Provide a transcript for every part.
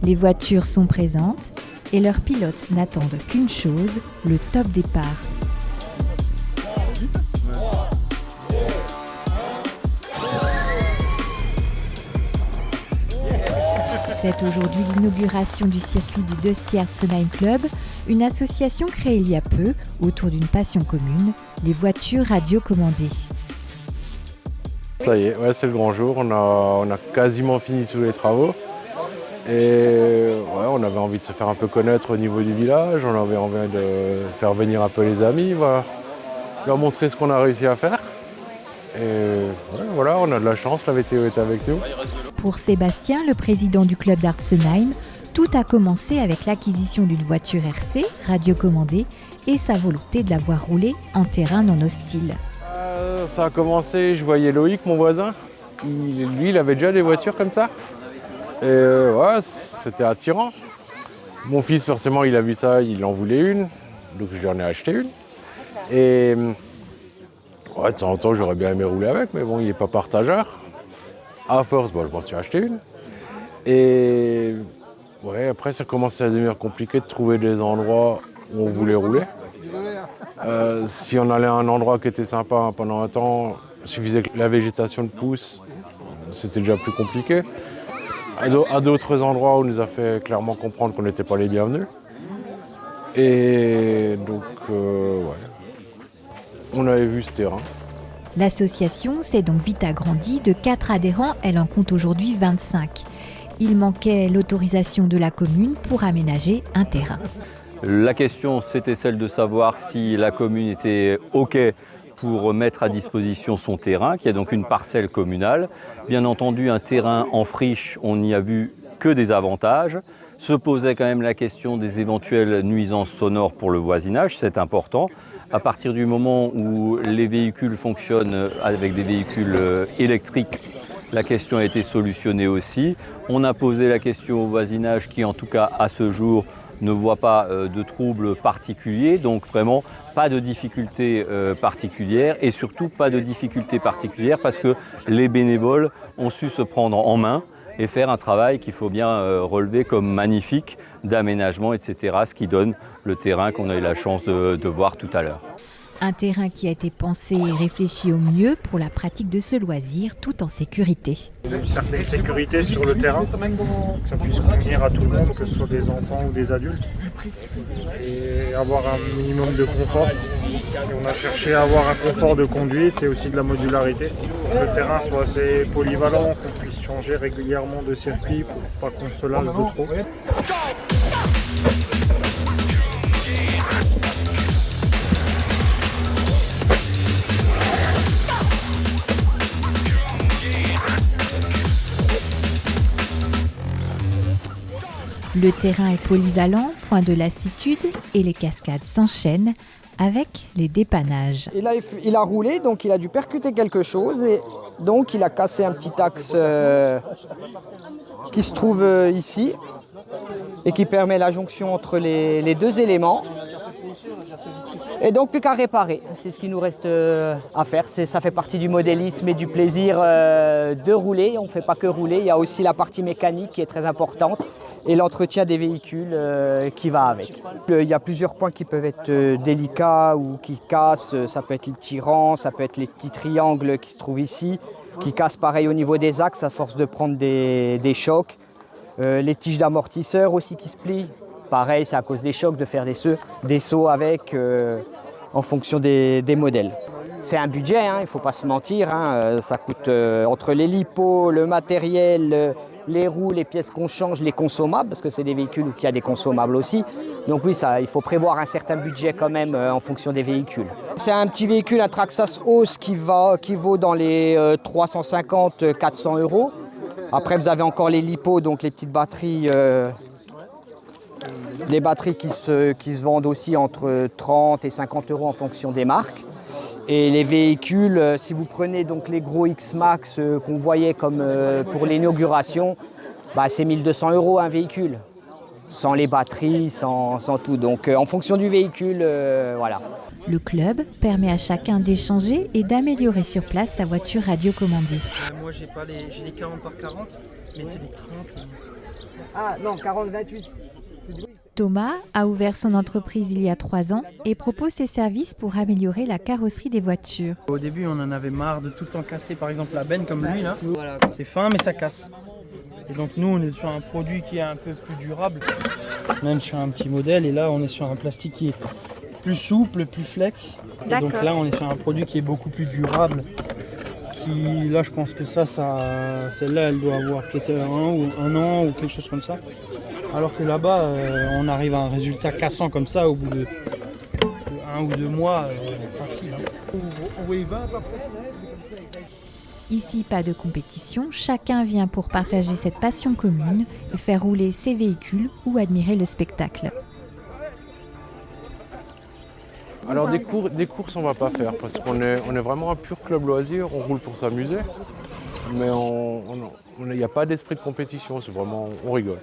Les voitures sont présentes et leurs pilotes n'attendent qu'une chose, le top départ. C'est aujourd'hui l'inauguration du circuit du Dusty Artsenheim Club, une association créée il y a peu autour d'une passion commune, les voitures radiocommandées. Ça y est, c'est le grand jour, on a quasiment fini tous les travaux. Et on avait envie de se faire un peu connaître au niveau du village, on avait envie de faire venir un peu les amis, leur montrer ce qu'on a réussi à faire. Et voilà, on a de la chance, la météo est avec nous. Pour Sébastien, le président du club d'Artsenheim, tout a commencé avec l'acquisition d'une voiture RC, radiocommandée, et sa volonté de la voir rouler en terrain non hostile. Ça a commencé, je voyais Loïc, mon voisin, il avait déjà des voitures comme ça. Et c'était attirant. Mon fils, forcément, il a vu ça, il en voulait une, donc je lui en ai acheté une. Et de temps en temps, j'aurais bien aimé rouler avec, mais bon, il n'est pas partageur. À force, je m'en suis acheté une. Et après, ça commençait à devenir compliqué de trouver des endroits où on voulait rouler. Si on allait à un endroit qui était sympa pendant un temps, il suffisait que la végétation pousse, c'était déjà plus compliqué. À d'autres endroits, on nous a fait clairement comprendre qu'on n'était pas les bienvenus. Et donc, on avait vu ce terrain. L'association s'est donc vite agrandie. De 4 adhérents, elle en compte aujourd'hui 25. Il manquait l'autorisation de la commune pour aménager un terrain. La question, c'était celle de savoir si la commune était OK pour mettre à disposition son terrain, qui est donc une parcelle communale. Bien entendu, un terrain en friche, on n'y a vu que des avantages. Se posait quand même la question des éventuelles nuisances sonores pour le voisinage, c'est important. À partir du moment où les véhicules fonctionnent avec des véhicules électriques, la question a été solutionnée aussi. On a posé la question au voisinage qui, en tout cas à ce jour, ne voit pas de troubles particuliers, donc vraiment pas de difficultés particulières et surtout pas de difficultés particulières parce que les bénévoles ont su se prendre en main et faire un travail qu'il faut bien relever comme magnifique d'aménagement, etc. Ce qui donne le terrain qu'on a eu la chance de voir tout à l'heure. Un terrain qui a été pensé et réfléchi au mieux pour la pratique de ce loisir, tout en sécurité. Une certaine sécurité sur le terrain, que ça puisse convenir à tout le monde, que ce soit des enfants ou des adultes, et avoir un minimum de confort. Et on a cherché à avoir un confort de conduite et aussi de la modularité, pour que le terrain soit assez polyvalent, qu'on puisse changer régulièrement de circuit pour pas qu'on se lasse de trop. Le terrain est polyvalent, point de lassitude et les cascades s'enchaînent avec les dépannages. Il a roulé, donc il a dû percuter quelque chose et donc il a cassé un petit axe qui se trouve ici et qui permet la jonction entre les deux éléments. Et donc plus qu'à réparer, c'est ce qu'il nous reste à faire. Ça fait partie du modélisme et du plaisir de rouler. On ne fait pas que rouler, il y a aussi la partie mécanique qui est très importante et l'entretien des véhicules qui va avec. Il y a plusieurs points qui peuvent être délicats ou qui cassent. Ça peut être les tirants, ça peut être les petits triangles qui se trouvent ici, qui cassent pareil au niveau des axes à force de prendre des chocs. Les tiges d'amortisseur aussi qui se plient. Pareil, c'est à cause des chocs de faire des sauts avec en fonction des modèles. C'est un budget, il ne faut pas se mentir. Ça coûte entre les lipos, le matériel, les roues, les pièces qu'on change, les consommables, parce que c'est des véhicules où il y a des consommables aussi. Donc oui, il faut prévoir un certain budget quand même en fonction des véhicules. C'est un petit véhicule, un Traxxas Hose qui vaut dans les 350-400 €. Après, vous avez encore les lipos, donc les petites batteries. Les batteries qui se vendent aussi entre 30 et 50 € en fonction des marques. Et les véhicules, si vous prenez donc les gros X-Max qu'on voyait comme pour l'inauguration, c'est 1 200 € un véhicule. Sans les batteries, sans tout. Donc en fonction du véhicule, voilà. Le club permet à chacun d'échanger et d'améliorer sur place sa voiture radiocommandée. Moi j'ai les 40 par 40, mais c'est les 30. Ah non, 40-28. Thomas a ouvert son entreprise il y a 3 ans et propose ses services pour améliorer la carrosserie des voitures. Au début, on en avait marre de tout le temps casser, par exemple la benne comme lui là. Voilà, c'est fin mais ça casse. Et donc nous, on est sur un produit qui est un peu plus durable, même sur un petit modèle. Et là, on est sur un plastique qui est plus souple, plus flex. Et donc là, on est sur un produit qui est beaucoup plus durable. Qui, là, je pense que celle-là, elle doit avoir peut-être un an ou quelque chose comme ça. Alors que là-bas, on arrive à un résultat cassant comme ça au bout de 1 ou 2 mois, facile. Ici, pas de compétition, chacun vient pour partager cette passion commune et faire rouler ses véhicules ou admirer le spectacle. Alors des courses on va pas faire parce qu'on est vraiment un pur club loisir, on roule pour s'amuser, mais il n'y a pas d'esprit de compétition, c'est vraiment, on rigole.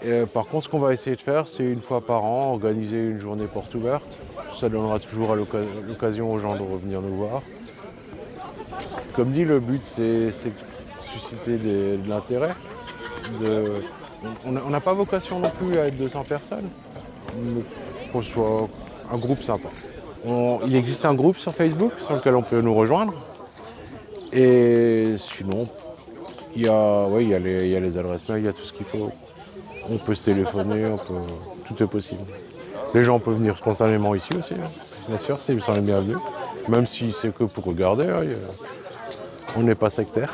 Et, par contre ce qu'on va essayer de faire, c'est une fois par an organiser une journée porte ouverte. Ça donnera toujours à l'occasion aux gens de revenir nous voir. Comme dit, le but c'est susciter de l'intérêt. On n'a pas vocation non plus à être 200 personnes, mais qu'on soit un groupe sympa. Il existe un groupe sur Facebook sur lequel on peut nous rejoindre. Et sinon, il y a les adresses mail, il y a tout ce qu'il faut. On peut se téléphoner, tout est possible. Les gens peuvent venir spontanément ici aussi, hein. Bien sûr, ils sont les bienvenus. Même si c'est que pour regarder, hein, on n'est pas sectaire.